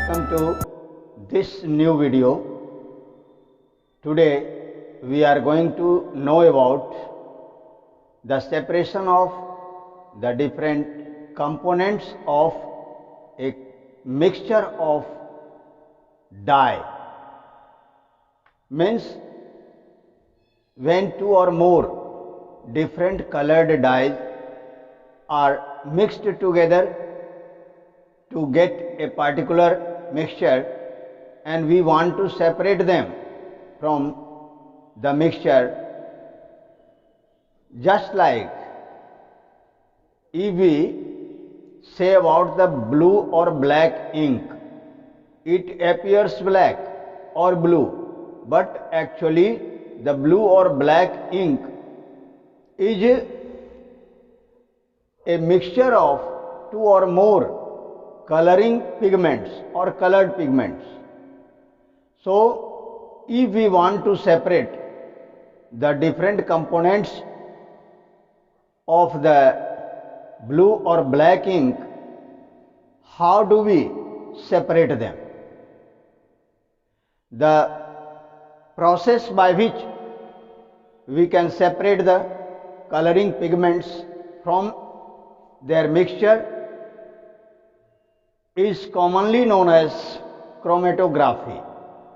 Welcome to this new video. Today we are going to know about the separation of the different components of a mixture of dye. Means when two or more different colored dyes are mixed together to get a particular mixture, and we want to separate them from the mixture. Just like if we say about the blue or black ink, it appears black or blue, but actually the blue or black ink is a mixture of two or more coloring pigments or colored pigments. So if we want to separate the different components of the blue or black ink, how do we separate them? The process by which we can separate the coloring pigments from their mixture is commonly known as chromatography.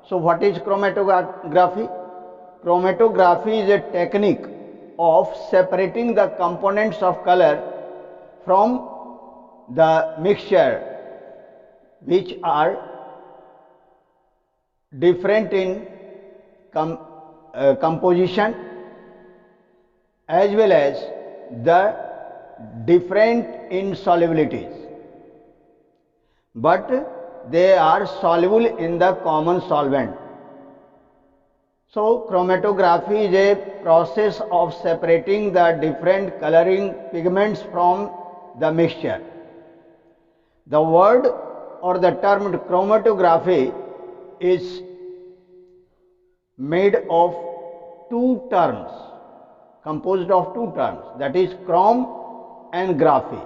So what is chromatography? Chromatography is a technique of separating the components of color from the mixture which are different in composition as well as the different in solubilities, but they are soluble in the common solvent. So chromatography is a process of separating the different coloring pigments from the mixture. The word or the term chromatography is made of two terms, composed of two terms, that is chrome and graphy.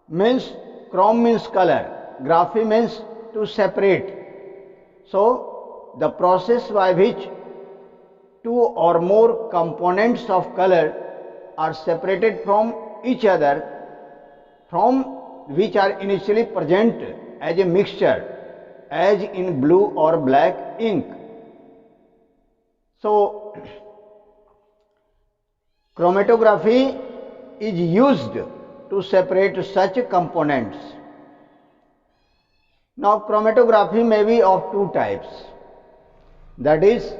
Means chrome means color, graphy means to separate. So the process by which two or more components of color are separated from each other, from which are initially present as a mixture, as in blue or black ink. So chromatography is used to separate such components. Now chromatography may be of two types, that is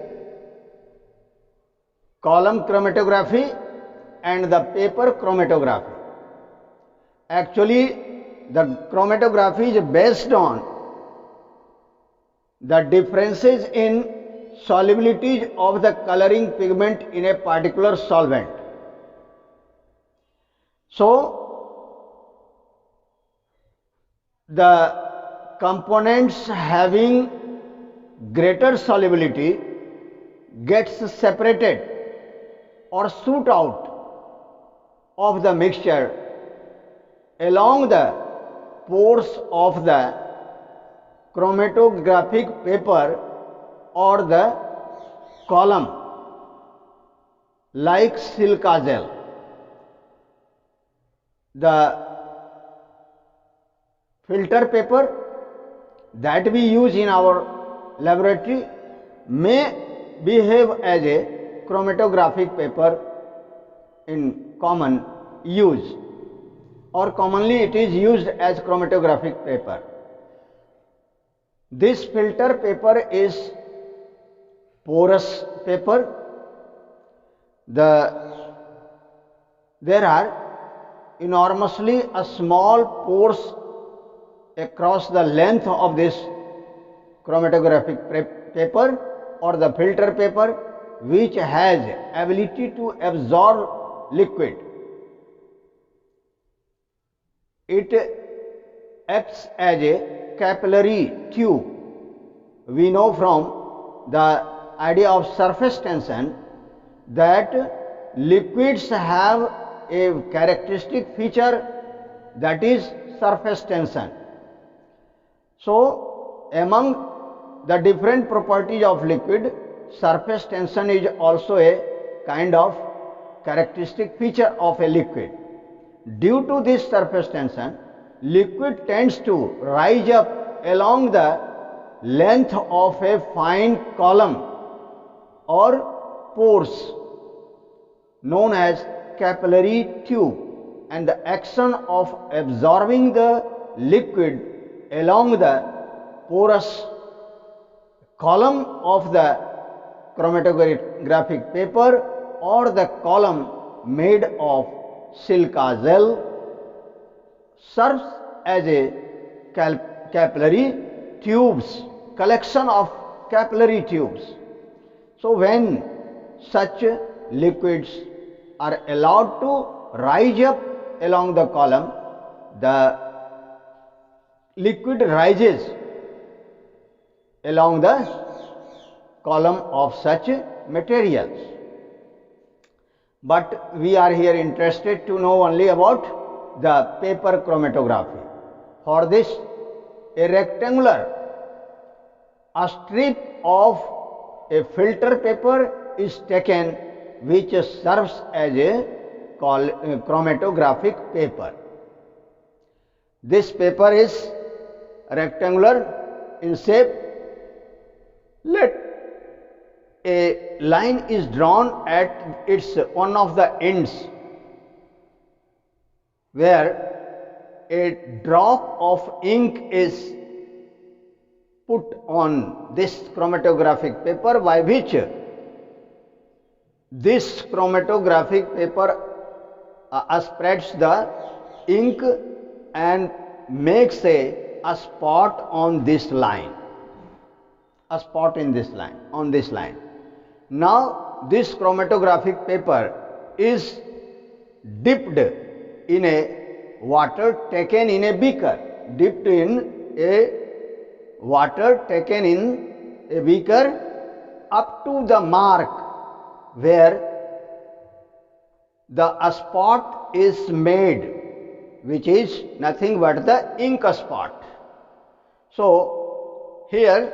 column chromatography and the paper chromatography. Actually the chromatography is based on the differences in solubilities of the coloring pigment in a particular solvent. So the components having greater solubility gets separated or shoot out of the mixture along the pores of the chromatographic paper or the column, like silica gel. The filter paper that we use in our laboratory may behave as a chromatographic paper in common use, or commonly it is used as chromatographic paper. This filter paper is porous paper. There are enormously small pores across the length of this chromatographic paper or the filter paper, which has ability to absorb liquid. It acts as a capillary tube. We know from the idea of surface tension that liquids have a characteristic feature, that is surface tension. So, among the different properties of liquid, surface tension is also a kind of characteristic feature of a liquid. Due to this surface tension, liquid tends to rise up along the length of a fine column or pores known as capillary tube, and the action of absorbing the liquid along the porous column of the chromatographic paper or the column made of silica gel serves as a capillary tubes, collection of capillary tubes. So when such liquids are allowed to rise up along the column, the liquid rises along the column of such materials. But we are here interested to know only about the paper chromatography. For this, a rectangular, a strip of a filter paper is taken which serves as a chromatographic paper. This paper is rectangular in shape. Let a line is drawn at its one of the ends where a drop of ink is put on this chromatographic paper, by which this chromatographic paper spreads the ink and makes a spot on this line, a spot in this line, on this line. Now this chromatographic paper is dipped in a water taken in a beaker, dipped in a water taken in a beaker up to the mark where the spot is made, which is nothing but the ink spot. So here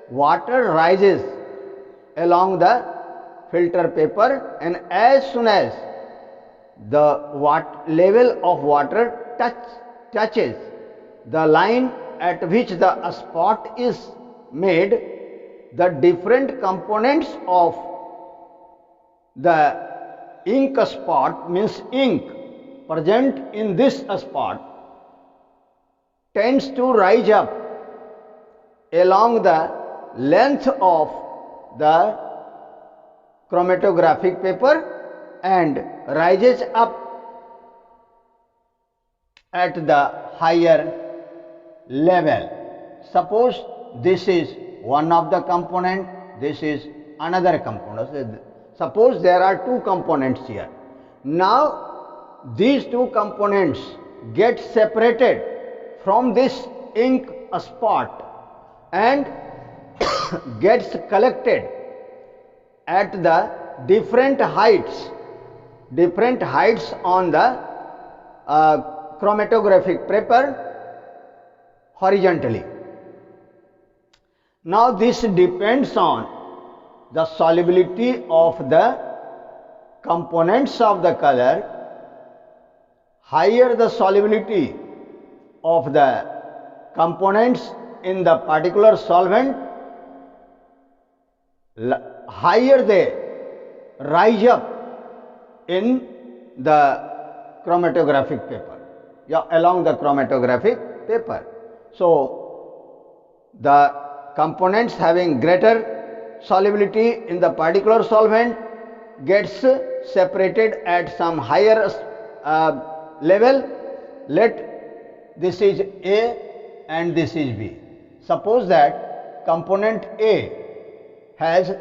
water rises along the filter paper, and as soon as the level of water touches the line at which the spot is made, the different components of the ink spot, means ink present in this spot, tends to rise up along the length of the chromatographic paper and rises up at the higher level. Suppose this is one of the component, this is another component. Suppose there are two components here. Now these two components get separated from this ink spot and gets collected at the different heights on the chromatographic paper horizontally. Now this depends on the solubility of the components of the color. Higher the solubility of the components in the particular solvent, higher they rise up in the chromatographic paper, along the chromatographic paper. So the components having greater solubility in the particular solvent gets separated at some higher level. Let this is A and this is B. Suppose that component A has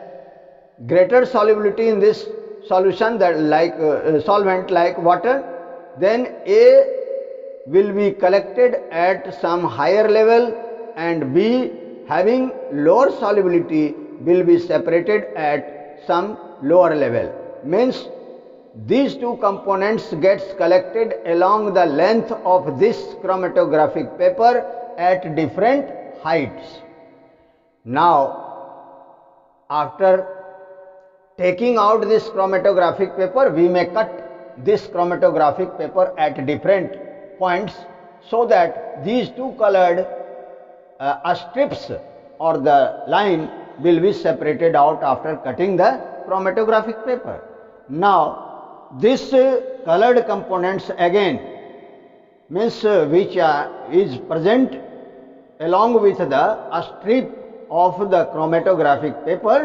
greater solubility in this solution, that like solvent like water, then A will be collected at some higher level and B having lower solubility will be separated at some lower level. Means these two components gets collected along the length of this chromatographic paper at different heights. Now, after taking out this chromatographic paper, we may cut this chromatographic paper at different points so that these two colored strips or the line will be separated out after cutting the chromatographic paper. Now, this colored components again means which is present along with the strip of the chromatographic paper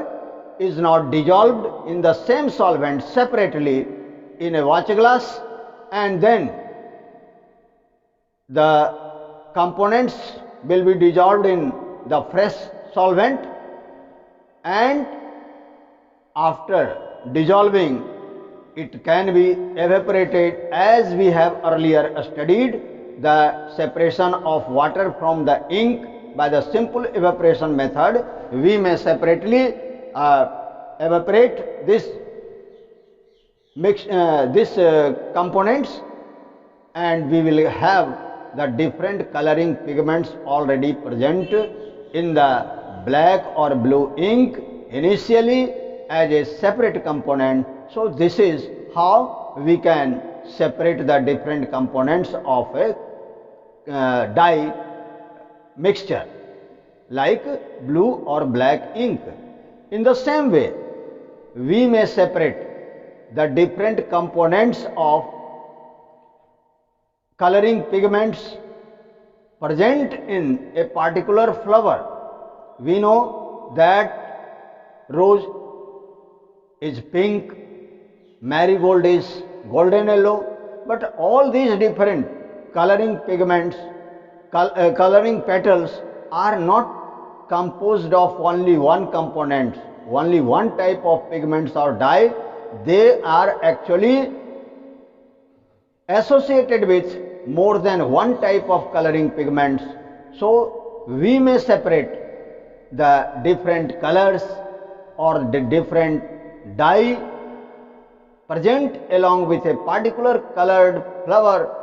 is not dissolved in the same solvent separately in a watch glass, and then the components will be dissolved in the fresh solvent, and after dissolving it can be evaporated as we have earlier studied the separation of water from the ink by the simple evaporation method. We may separately evaporate this components, and we will have the different coloring pigments already present in the black or blue ink initially as a separate component. So this is how we can separate the different components of a dye mixture like blue or black ink. In the same way, we may separate the different components of coloring pigments present in a particular flower. We know that rose is pink, marigold is golden yellow, but all these different coloring pigments, coloring petals are not composed of only one component, only one type of pigments or dye. They are actually associated with more than one type of coloring pigments. So we may separate the different colors or the different dye present along with a particular colored flower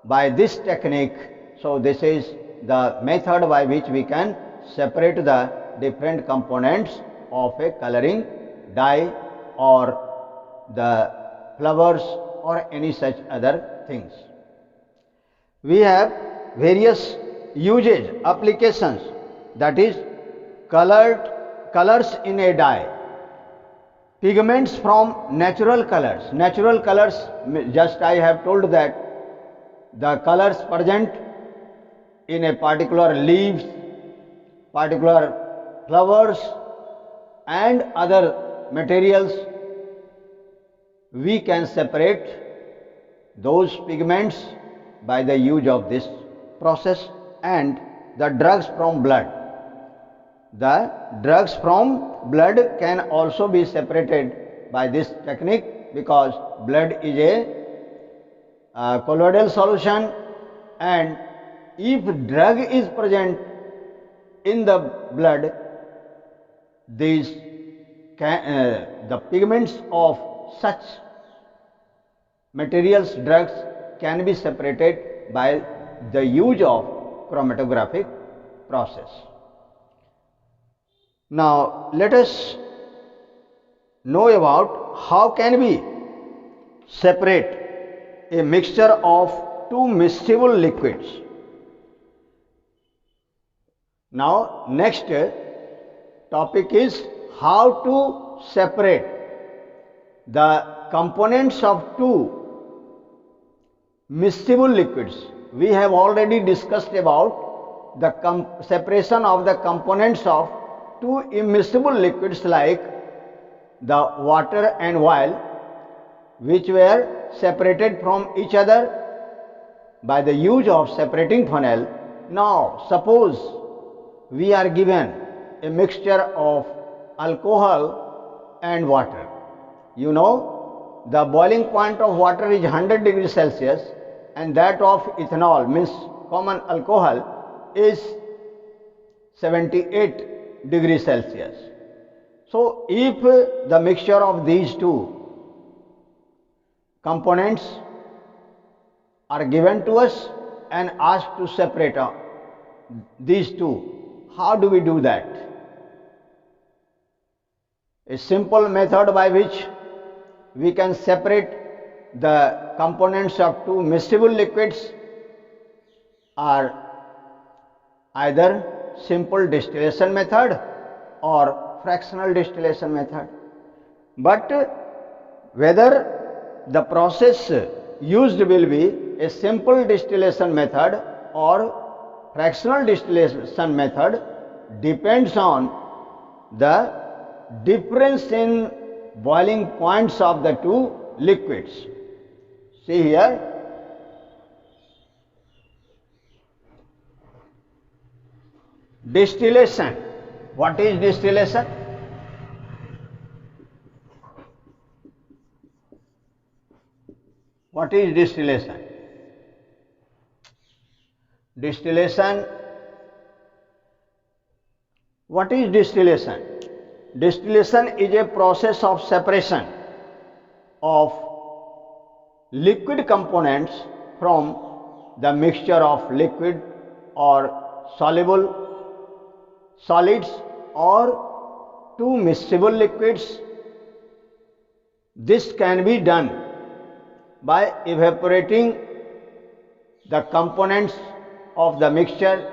by this technique. So this is the method by which we can separate the different components of a coloring dye or the flowers or any such other things. We have various usage applications, that is colors in a dye, pigments from natural colors. Natural colors, just I have told that the colors present in a particular leaves, particular flowers and other materials, we can separate those pigments by the use of this process. And the drugs from blood, the drugs from blood can also be separated by this technique, because blood is a colloidal solution, and if drug is present in the blood, these the pigments of such materials, drugs, can be separated by the use of chromatographic process. Now let us know about how can we separate a mixture of two miscible liquids. Now next topic is how to separate the components of two miscible liquids. We have already discussed about the separation of the components of two immiscible liquids like the water and oil, which were separated from each other by the use of separating funnel. Now suppose we are given a mixture of alcohol and water. You know, the boiling point of water is 100 degrees Celsius, and that of ethanol, means common alcohol, is 78 degrees Celsius. So if the mixture of these two components are given to us and asked to separate these two. How do we do that? A simple method by which we can separate the components of two miscible liquids are either simple distillation method or fractional distillation method. But whether the process used will be a simple distillation method or fractional distillation method depends on the difference in boiling points of the two liquids. See here, distillation. What is distillation? What is distillation? Distillation. What is distillation? Distillation is a process of separation of liquid components from the mixture of liquid or soluble solids or two miscible liquids. This can be done by evaporating the components of the mixture,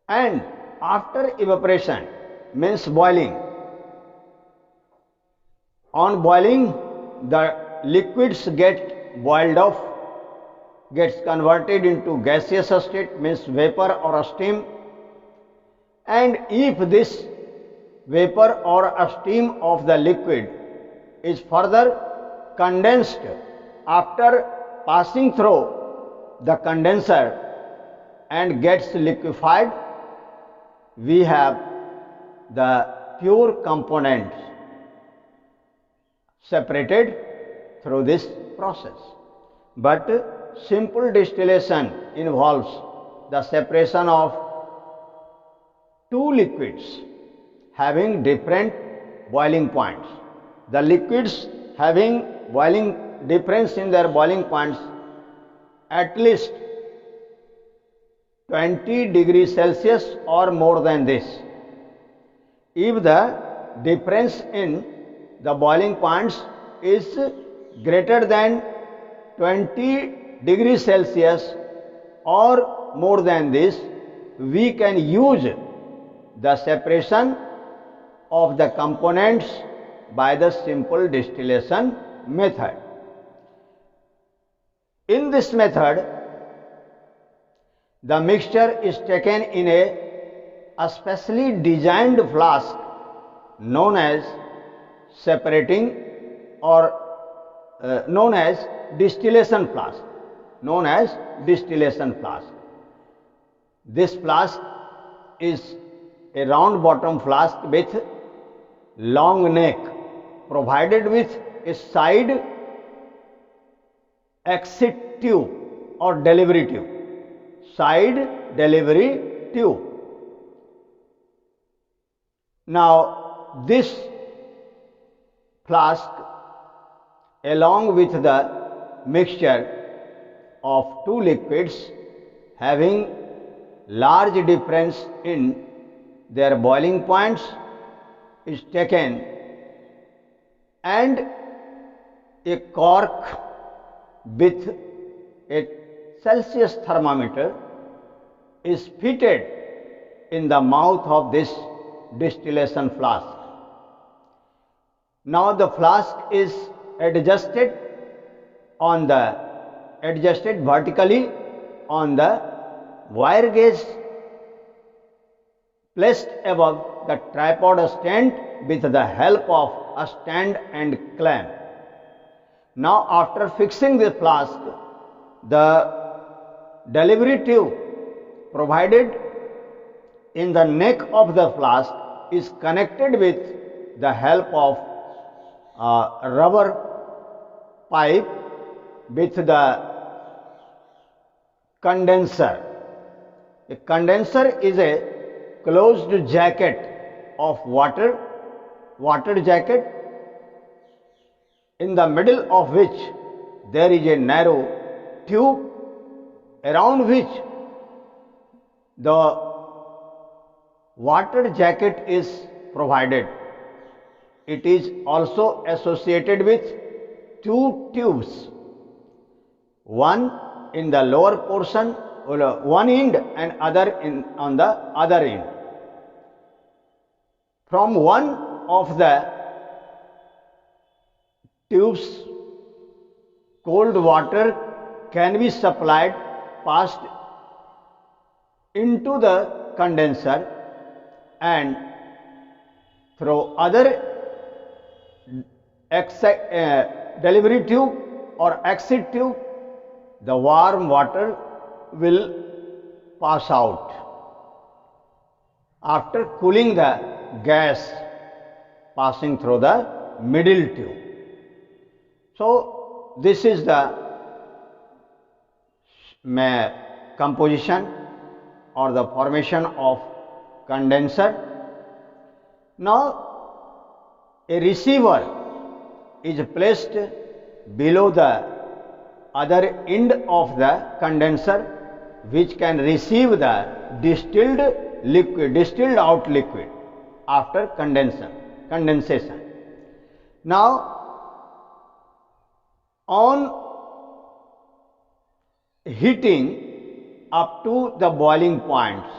and after evaporation means boiling. On boiling, the liquids get boiled off, gets converted into gaseous state means vapor or steam, and if this vapor or steam of the liquid is further condensed after passing through the condenser and gets liquefied, we have the pure components separated through this process. But simple distillation involves the separation of two liquids having different boiling points. The liquids having boiling difference in their boiling points at least 20 degrees Celsius or more than this. If the difference in the boiling points is greater than 20 degrees Celsius or more than this, we can use the separation of the components by the simple distillation method. In this method, the mixture is taken in a specially designed flask known as separating or known as distillation flask. This flask is a round bottom flask with long neck provided with a side exit tube or delivery tube. Now this flask along with the mixture of two liquids having large difference in their boiling points is taken, and a cork with a Celsius thermometer is fitted in the mouth of this distillation flask. Now the flask is adjusted vertically on the wire gauge placed above the tripod stand with the help of a stand and clamp. Now after fixing the flask, the delivery tube provided in the neck of the flask is connected with the help of a rubber pipe with the condenser. A condenser is a closed jacket of water jacket, in the middle of which there is a narrow tube around which the water jacket is provided. It is also associated with two tubes, one in the lower portion, one end, and other on the other end. From one of the tubes, cold water can be supplied, passed into the condenser, and through other delivery tube or exit tube, the warm water will pass out after cooling the gas passing through the middle tube. So this is the composition or the formation of condenser. Now a receiver is placed below the other end of the condenser, which can receive the distilled out liquid after condensation. Now on heating up to the boiling points,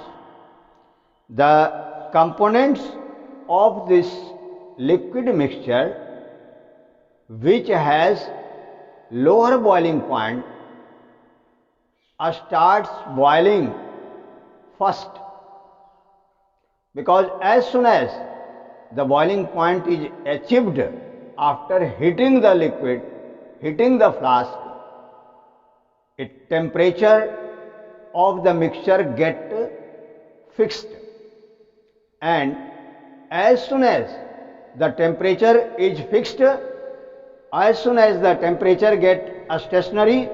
the components of this liquid mixture which has lower boiling point starts boiling first, because as soon as the boiling point is achieved after heating the liquid, heating the flask, its temperature of the mixture get fixed, and as soon as the temperature is fixed, as soon as the temperature get stationary,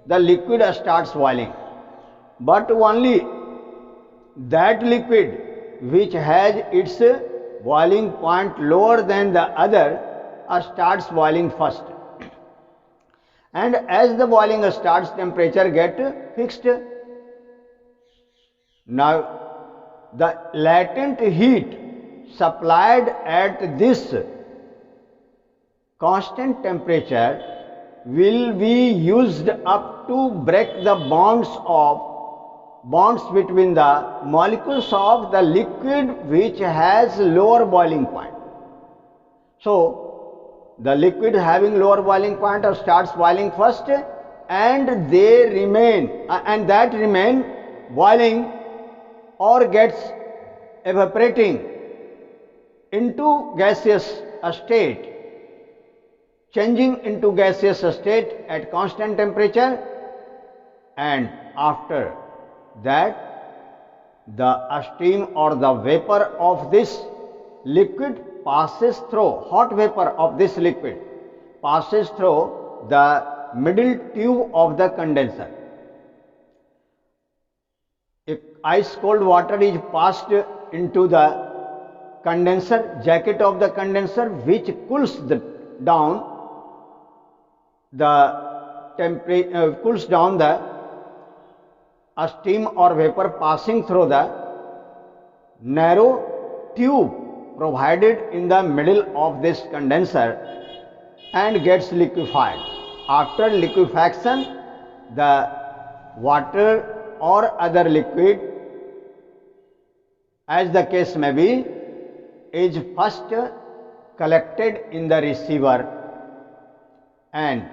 the liquid starts boiling. But only that liquid which has its boiling point lower than the other starts boiling first, and as the boiling starts, temperature get fixed. Now the latent heat supplied at this constant temperature will be used up to break the bonds between the molecules of the liquid which has lower boiling point. So the liquid having lower boiling point starts boiling first, and they remain boiling or gets evaporating into gaseous state, changing into gaseous state at constant temperature, and after that the steam or the vapor of this liquid passes through, hot vapor of this liquid passes through the middle tube of the condenser. If ice cold water is passed into the condenser jacket of the condenser, which cools down the steam or vapor passing through the narrow tube provided in the middle of this condenser and gets liquefied. After liquefaction, the water or other liquid, as the case may be, is first collected in the receiver, and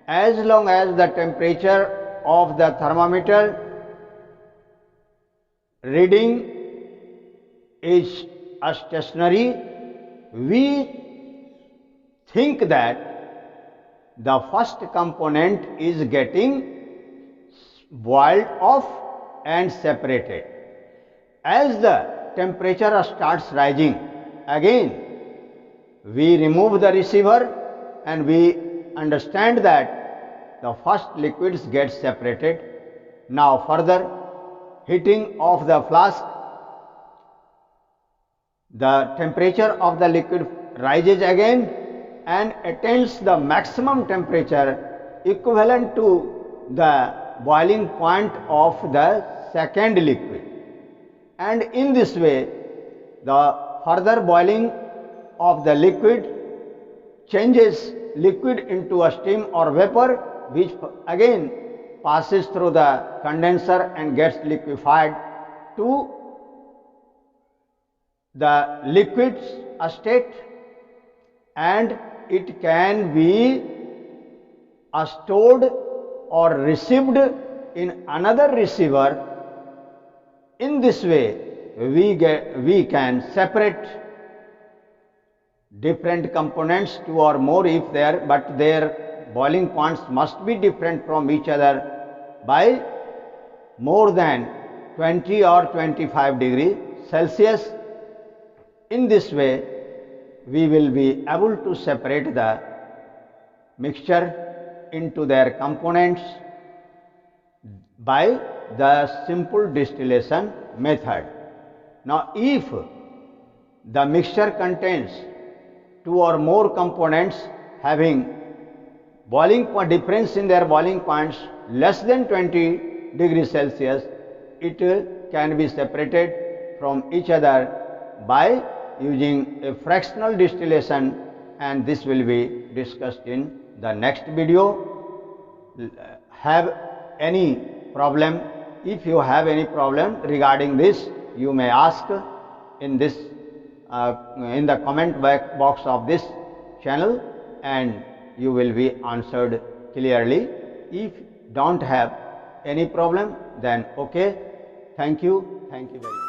as long as the temperature of the thermometer reading is stationary, we think that the first component is getting boiled off and separated. As the temperature starts rising, again we remove the receiver and we understand that the first liquids get separated. Now further heating of the flask, the temperature of the liquid rises again and attains the maximum temperature equivalent to the boiling point of the second liquid. And in this way, the further boiling of the liquid changes liquid into a steam or vapor, which again passes through the condenser and gets liquefied to the liquid's state, and it can be stored or received in another receiver. In this way, we can separate different components, two or more if there, but their boiling points must be different from each other by more than 20 or 25 degrees Celsius. In this way, we will be able to separate the mixture into their components by the simple distillation method. Now, if the mixture contains two or more components having boiling point difference in their boiling points less than 20 degrees Celsius, it can be separated from each other by using a fractional distillation, and this will be discussed in the next video. Have any problem? If you have any problem regarding this, you may ask in this in the comment box of this channel, and you will be answered clearly. If don't have any problem, then okay. Thank you very much.